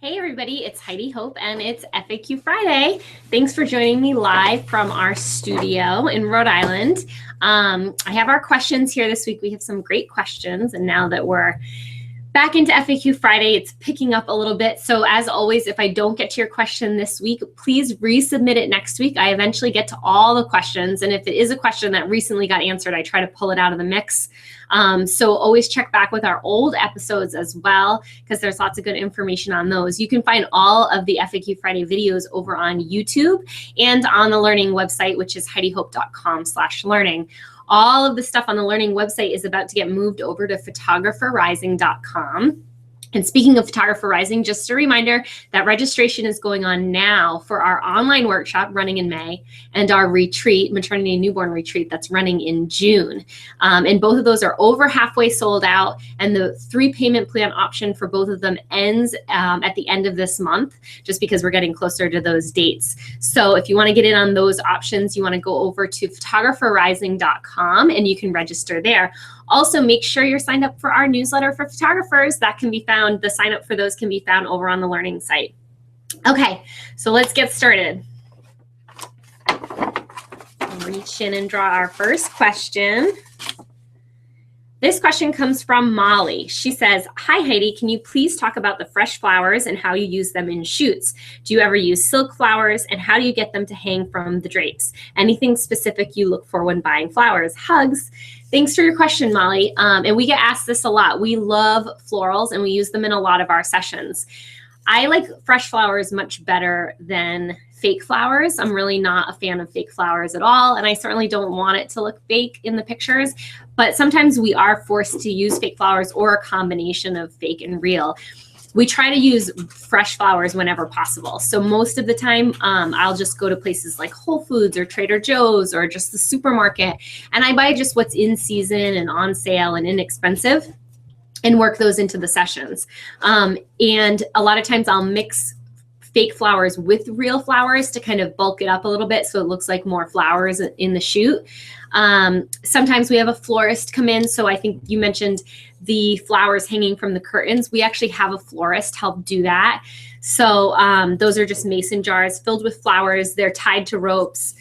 Hey everybody, it's Heidi Hope and it's FAQ Friday. Thanks for joining me live from our studio in Rhode Island. I have our questions here this week. We have some great questions, and now that we're back into FAQ Friday, it's picking up a little bit. So as always, if I don't get to your question this week, please resubmit it next week. I eventually get to all the questions. And if it is a question that recently got answered, I try to pull it out of the mix. So always check back with our old episodes as well, because there's lots of good information on those. You can find all of the FAQ Friday videos over on YouTube and on the learning website, which is HeidiHope.com/learning. All of the stuff on the learning website is about to get moved over to photographerrising.com. And speaking of Photographer Rising, just a reminder that registration is going on now for our online workshop running in May and our retreat, maternity and newborn retreat, that's running in June. And both of those are over halfway sold out, and the 3 payment plan option for both of them ends at the end of this month, just because we're getting closer to those dates. So if you want to get in on those options, you want to go over to photographerrising.com and you can register there. Also, make sure you're signed up for our newsletter for photographers. That can be found, the sign up for those can be found over on the learning site. Okay, so let's get started. Reach in and draw our first question. This question comes from Molly. She says, "Hi Heidi, can you please talk about the fresh flowers and how you use them in shoots? Do you ever use silk flowers, and how do you get them to hang from the drapes? Anything specific you look for when buying flowers? Hugs." Thanks for your question, Molly. And we get asked this a lot. We love florals and we use them in a lot of our sessions. I like fresh flowers much better than fake flowers. I'm really not a fan of fake flowers at all, and I certainly don't want it to look fake in the pictures, but sometimes we are forced to use fake flowers or a combination of fake and real. We try to use fresh flowers whenever possible. So most of the time, I'll just go to places like Whole Foods or Trader Joe's or just the supermarket, and I buy just what's in season and on sale and inexpensive and work those into the sessions. And a lot of times I'll mix fake flowers with real flowers to kind of bulk it up a little bit so it looks like more flowers in the shoot. Sometimes we have a florist come in. So I think you mentioned the flowers hanging from the curtains. We actually have a florist help do that. So those are just mason jars filled with flowers. They're tied to ropes,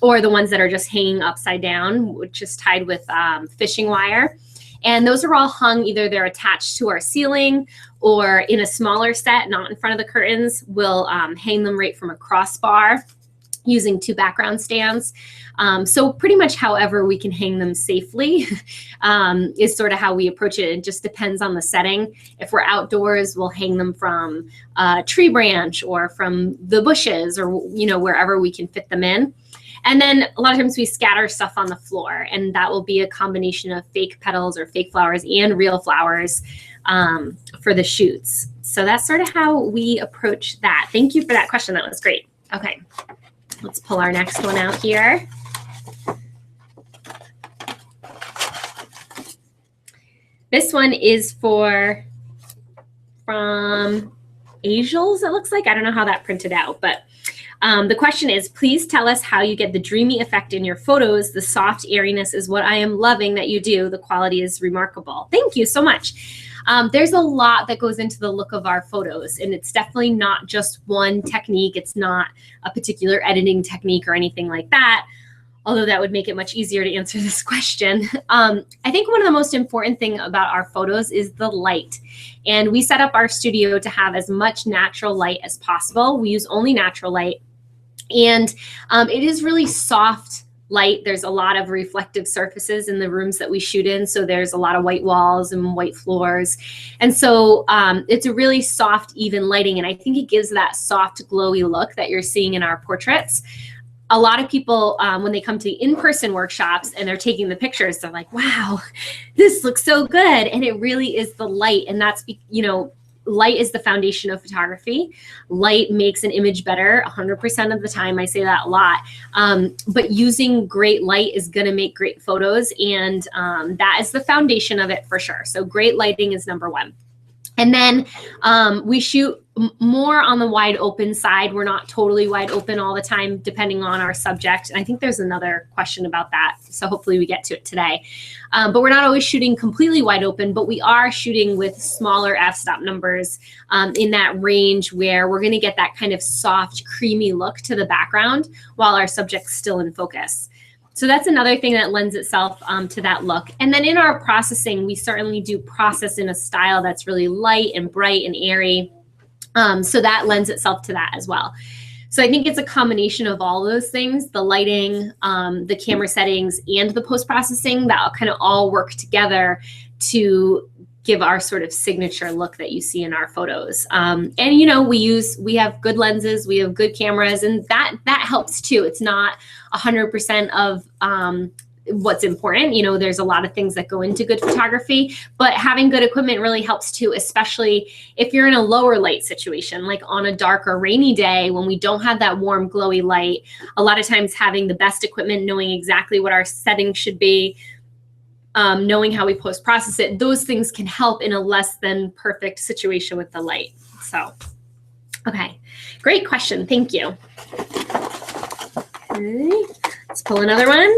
or the ones that are just hanging upside down, which is tied with fishing wire. And those are all hung, either they're attached to our ceiling or in a smaller set, not in front of the curtains. We'll hang them right from a crossbar using 2 background stands. So pretty much however we can hang them safely is sort of how we approach it. It just depends on the setting. If we're outdoors, we'll hang them from a tree branch or from the bushes or wherever we can fit them in. And then a lot of times we scatter stuff on the floor, and that will be a combination of fake petals or fake flowers and real flowers for the shoots. So that's sort of how we approach that. Thank you for that question. That was great. Okay, let's pull our next one out here. This one is from Angels, it looks like. I don't know how that printed out, but the question is, please tell us how you get the dreamy effect in your photos. The soft airiness is what I am loving that you do. The quality is remarkable. Thank you so much. There's a lot that goes into the look of our photos, and it's definitely not just one technique. It's not a particular editing technique or anything like that, although that would make it much easier to answer this question. I think one of the most important thing about our photos is the light. And we set up our studio to have as much natural light as possible. We use only natural light. And it is really soft light. There's a lot of reflective surfaces in the rooms that we shoot in. So there's a lot of white walls and white floors. And so it's a really soft, even lighting. And I think it gives that soft, glowy look that you're seeing in our portraits. A lot of people, when they come to in-person workshops and they're taking the pictures, they're like, wow, this looks so good. And it really is the light. And that's, light is the foundation of photography. Light makes an image better 100% of the time. I say that a lot. But using great light is going to make great photos. And that is the foundation of it for sure. So great lighting is number one. And then we shoot more on the wide open side. We're not totally wide open all the time, depending on our subject. And I think there's another question about that, so hopefully we get to it today. But we're not always shooting completely wide open, but we are shooting with smaller f-stop numbers in that range where we're going to get that kind of soft, creamy look to the background while our subject's still in focus. So that's another thing that lends itself to that look. And then in our processing, we certainly do process in a style that's really light and bright and airy. So that lends itself to that as well. So I think it's a combination of all those things, the lighting, the camera settings, and the post-processing that kind of all work together to give our sort of signature look that you see in our photos. And, you know, we have good lenses, we have good cameras, and that helps too. It's not 100% of what's important. You know, there's a lot of things that go into good photography, but having good equipment really helps too, especially if you're in a lower light situation, like on a dark or rainy day when we don't have that warm, glowy light. A lot of times having the best equipment, knowing exactly what our settings should be, knowing how we post-process it, those things can help in a less than perfect situation with the light. So, okay, great question. Thank you. Okay, let's pull another one.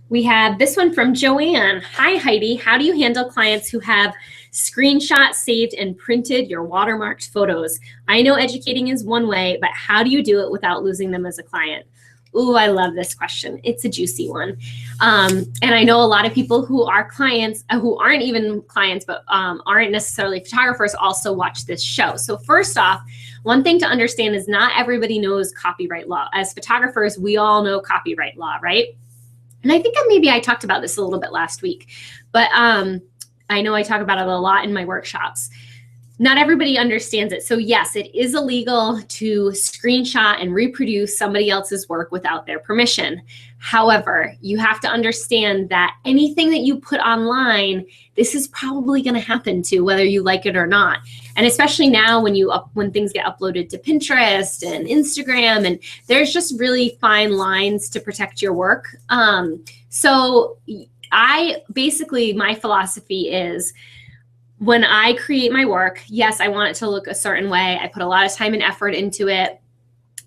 We have this one from Joanne. Hi, Heidi. How do you handle clients who have screenshot, saved, and printed your watermarked photos? I know educating is one way, but how do you do it without losing them as a client? Ooh, I love this question. It's a juicy one. And I know a lot of people who are clients, who aren't even clients, but aren't necessarily photographers, also watch this show. So first off, one thing to understand is not everybody knows copyright law. As photographers, we all know copyright law, right? And I think maybe I talked about this a little bit last week, but I know I talk about it a lot in my workshops. Not everybody understands it. So yes, it is illegal to screenshot and reproduce somebody else's work without their permission. However, you have to understand that anything that you put online, this is probably going to happen to, whether you like it or not. And especially now when things get uploaded to Pinterest and Instagram, and there's just really fine lines to protect your work. So my philosophy is, when I create my work, yes, I want it to look a certain way. I put a lot of time and effort into it.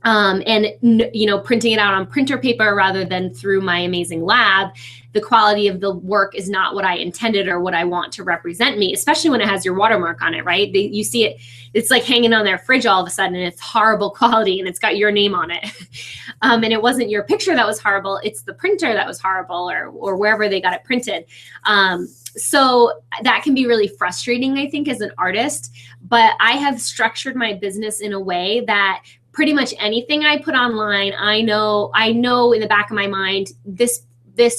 And, you know, printing it out on printer paper rather than through my amazing lab, the quality of the work is not what I intended or what I want to represent me, especially when it has your watermark on it, right? You see it, it's like hanging on their fridge all of a sudden, and it's horrible quality and it's got your name on it. And it wasn't your picture that was horrible, it's the printer that was horrible, or wherever they got it printed. So that can be really frustrating, I think, as an artist. But I have structured my business in a way that pretty much anything I put online, I know in the back of my mind, this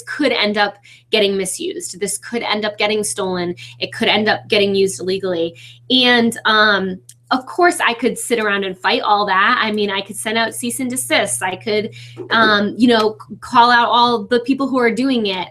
could end up getting misused. This could end up getting stolen. It could end up getting used illegally. And of course, I could sit around and fight all that. I mean, I could send out cease and desist. I could, you know, call out all the people who are doing it.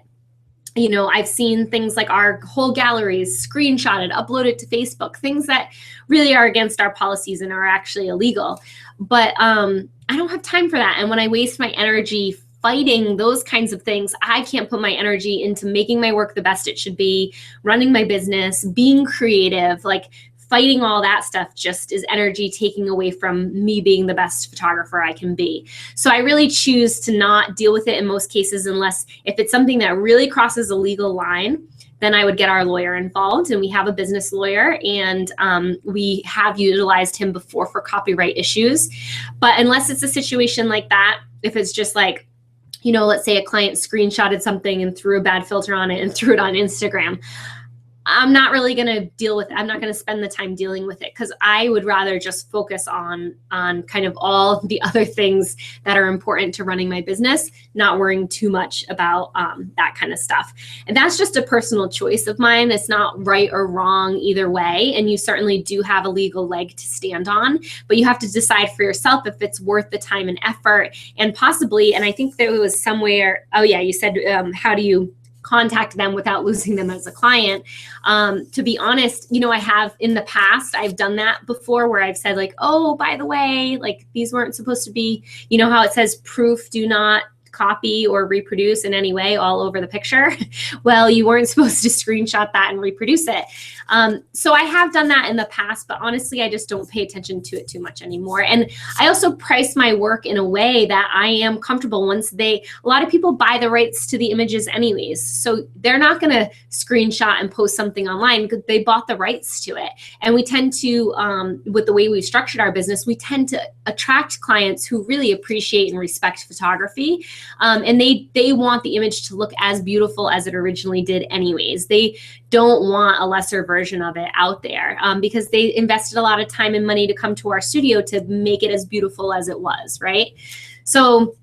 You know, I've seen things like our whole galleries screenshotted, uploaded to Facebook, things that really are against our policies and are actually illegal. But I don't have time for that. And when I waste my energy fighting those kinds of things, I can't put my energy into making my work the best it should be, running my business, being creative, like fighting all that stuff just is energy taking away from me being the best photographer I can be. So I really choose to not deal with it in most cases, unless if it's something that really crosses a legal line, then I would get our lawyer involved, and we have a business lawyer, and we have utilized him before for copyright issues. But unless it's a situation like that, if it's just like, you know, let's say a client screenshotted something and threw a bad filter on it and threw it on Instagram, I'm not really going to deal with it. I'm not going to spend the time dealing with it, because I would rather just focus on kind of all the other things that are important to running my business, not worrying too much about that kind of stuff. And that's just a personal choice of mine. It's not right or wrong either way. And you certainly do have a legal leg to stand on, but you have to decide for yourself if it's worth the time and effort, and possibly, and I think there was somewhere, oh yeah, you said, how do you contact them without losing them as a client? To be honest, you know, I have in the past, I've done that before, where I've said like, oh, by the way, like these weren't supposed to be, you know how it says proof do not copy or reproduce in any way all over the picture, well, you weren't supposed to screenshot that and reproduce it. So I have done that in the past, but honestly, I just don't pay attention to it too much anymore. And I also price my work in a way that I am comfortable once a lot of people buy the rights to the images anyways. So they're not going to screenshot and post something online because they bought the rights to it. And we tend to, with the way we've structured our business, we tend to attract clients who really appreciate and respect photography. And they want the image to look as beautiful as it originally did anyways. They don't want a lesser version of it out there because they invested a lot of time and money to come to our studio to make it as beautiful as it was, right? So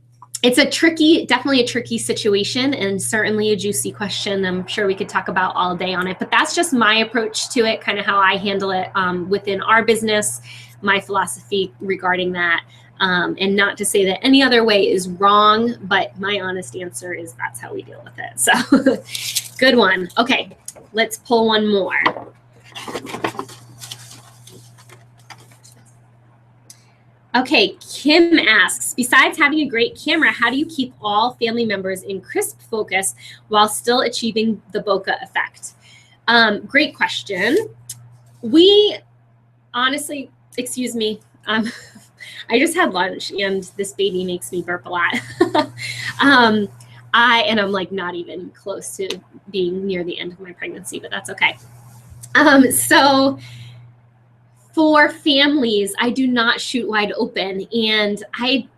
it's definitely a tricky situation, and certainly a juicy question. I'm sure we could talk about all day on it, but that's just my approach to it, kind of how I handle it within our business, my philosophy regarding that. And not to say that any other way is wrong, but my honest answer is that's how we deal with it. So good one. Okay, let's pull one more. Okay, Kim asks, besides having a great camera, how do you keep all family members in crisp focus while still achieving the bokeh effect? Great question. We honestly, excuse me, I just had lunch and this baby makes me burp a lot. And I'm like not even close to being near the end of my pregnancy, but that's okay. So for families, I do not shoot wide open. And I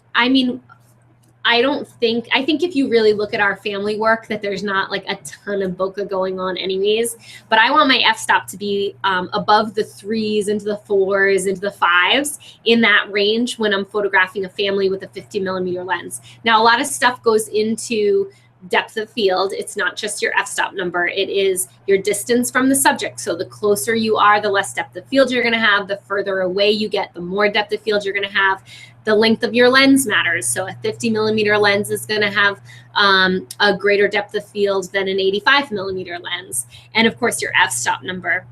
think if you really look at our family work, that there's not like a ton of bokeh going on anyways, but I want my f-stop to be above the 3s, into the 4s, into the 5s, in that range when I'm photographing a family with a 50mm lens. Now, a lot of stuff goes into depth of field. It's not just your f-stop number. It is your distance from the subject. So the closer you are, the less depth of field you're going to have. The further away you get, the more depth of field you're going to have. The length of your lens matters. So a 50mm lens is going to have a greater depth of field than an 85mm lens. And of course, your f-stop number.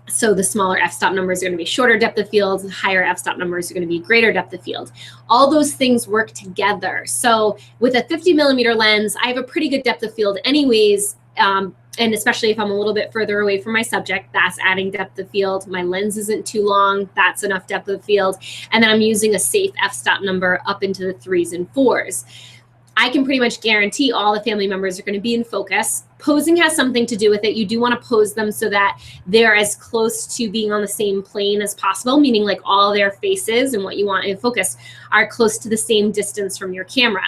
So the smaller f-stop numbers are going to be shorter depth of field, higher f-stop numbers are going to be greater depth of field. All those things work together. So with a 50mm lens, I have a pretty good depth of field anyways, and especially if I'm a little bit further away from my subject, that's adding depth of field. My lens isn't too long, that's enough depth of field. And then I'm using a safe f-stop number up into the 3s and 4s. I can pretty much guarantee all the family members are going to be in focus. Posing has something to do with it. You do want to pose them so that they're as close to being on the same plane as possible, meaning like all their faces and what you want in focus are close to the same distance from your camera.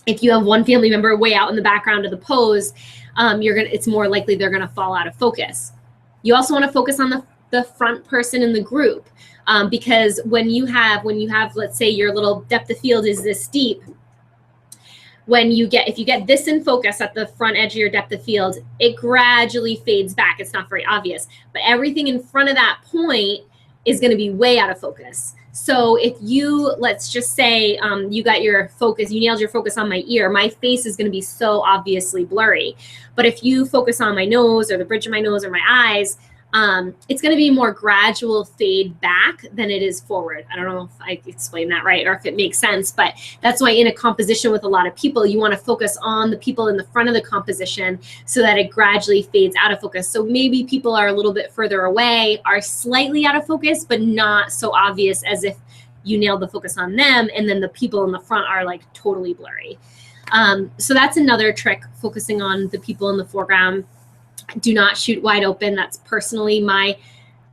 If you have one family member way out in the background of the pose, it's more likely they're going to fall out of focus. You also want to focus on the front person in the group because when you have, let's say your little depth of field is this deep, if you get this in focus at the front edge of your depth of field, it gradually fades back. It's not very obvious, but everything in front of that point is going to be way out of focus. So if you, let's just say you got your focus, you nailed your focus on my ear, my face is going to be so obviously blurry. But if you focus on my nose or the bridge of my nose or my eyes, it's going to be more gradual fade back than it is forward. I don't know if I explained that right or if it makes sense, but that's why in a composition with a lot of people, you want to focus on the people in the front of the composition so that it gradually fades out of focus. So maybe people are a little bit further away, are slightly out of focus, but not so obvious as if you nailed the focus on them and then the people in the front are like totally blurry. So that's another trick, focusing on the people in the foreground. Do not shoot wide open. That's personally my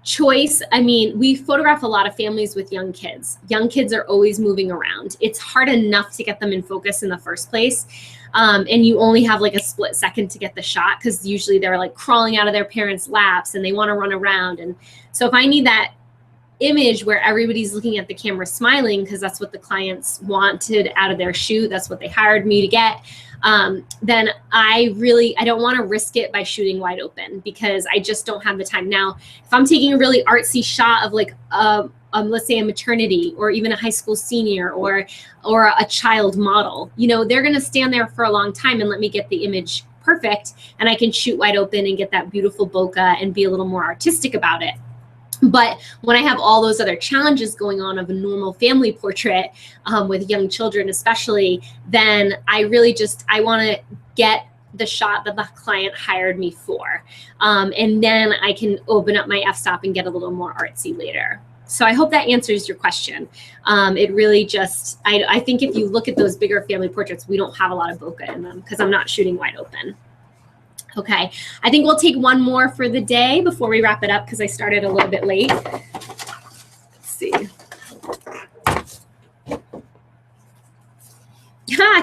choice. I mean, we photograph a lot of families with young kids. Young kids are always moving around. It's hard enough to get them in focus in the first place. And you only have like a split second to get the shot because usually they're like crawling out of their parents' laps and they want to run around. And so if I need that image where everybody's looking at the camera smiling because that's what the clients wanted out of their shoot, that's what they hired me to get, then I don't want to risk it by shooting wide open because I just don't have the time. Now, if I'm taking a really artsy shot of like let's say a maternity or even a high school senior or a child model, they're going to stand there for a long time and let me get the image perfect, and I can shoot wide open and get that beautiful bokeh and be a little more artistic about it. But when I have all those other challenges going on of a normal family portrait with young children especially, then I really I want to get the shot that the client hired me for. And then I can open up my f-stop and get a little more artsy later. So I hope that answers your question. It really just, I think if you look at those bigger family portraits, we don't have a lot of bokeh in them because I'm not shooting wide open. Okay, I think we'll take one more for the day before we wrap it up because I started a little bit late. Let's see.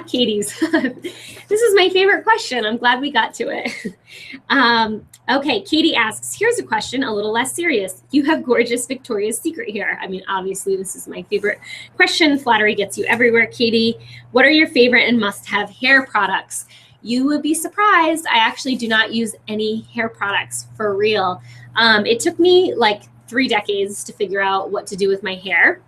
Katie's. This is my favorite question. I'm glad we got to it. Okay, Katie asks, here's a question a little less serious. You have gorgeous Victoria's Secret hair. I mean, obviously, this is my favorite question. Flattery gets you everywhere, Katie. What are your favorite and must-have hair products? You would be surprised. I actually do not use any hair products for real. It took me like 3 decades to figure out what to do with my hair.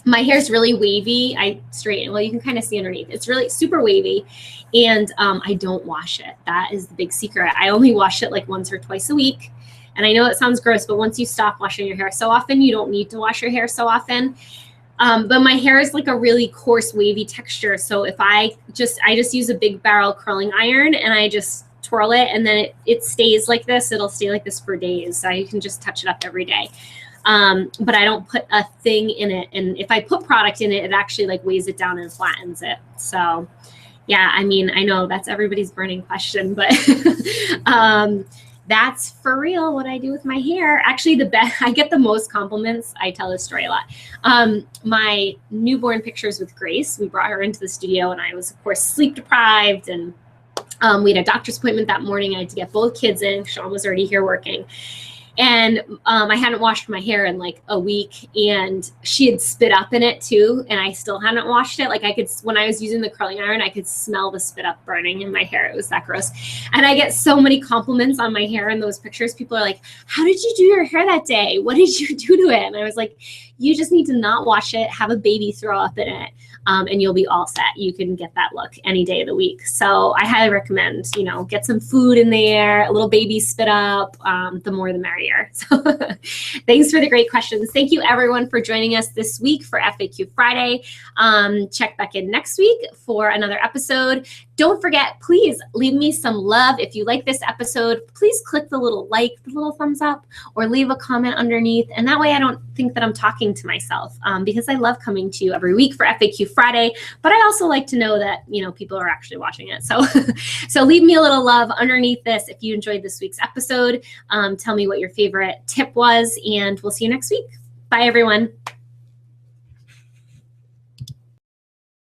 My hair is really wavy. I straighten, well, you can kind of see underneath. It's really super wavy, and I don't wash it. That is the big secret. I only wash it like once or twice a week. And I know it sounds gross, but once you stop washing your hair so often, you don't need to wash your hair so often. But my hair is like a really coarse, wavy texture. So if I just use a big barrel curling iron and I just twirl it, and then it stays like this. It'll stay like this for days. So you can just touch it up every day. But I don't put a thing in it. And if I put product in it, it actually like weighs it down and flattens it. So yeah, I mean, I know that's everybody's burning question, but that's for real what I do with my hair. Actually, I get the most compliments. I tell this story a lot. My newborn pictures with Grace, we brought her into the studio and I was, of course, sleep deprived, and we had a doctor's appointment that morning. I had to get both kids in. Sean was already here working. And I hadn't washed my hair in like a week, and she had spit up in it too, and I still hadn't washed it. Like when I was using the curling iron, I could smell the spit up burning in my hair. It was that gross. And I get so many compliments on my hair in those pictures. People are like, how did you do your hair that day? What did you do to it? And I was like, you just need to not wash it, have a baby throw up in it, and you'll be all set. You can get that look any day of the week. So I highly recommend, get some food in there, a little baby spit up, the more the merrier. So thanks for the great questions. Thank you everyone for joining us this week for FAQ Friday. Check back in next week for another episode. Don't forget, please leave me some love. If you like this episode, please click the little thumbs up, or leave a comment underneath. And that way I don't think that I'm talking to myself, because I love coming to you every week for FAQ Friday, but I also like to know that, people are actually watching it. So, so leave me a little love underneath this. If you enjoyed this week's episode, tell me what your favorite tip was, and we'll see you next week. Bye, everyone.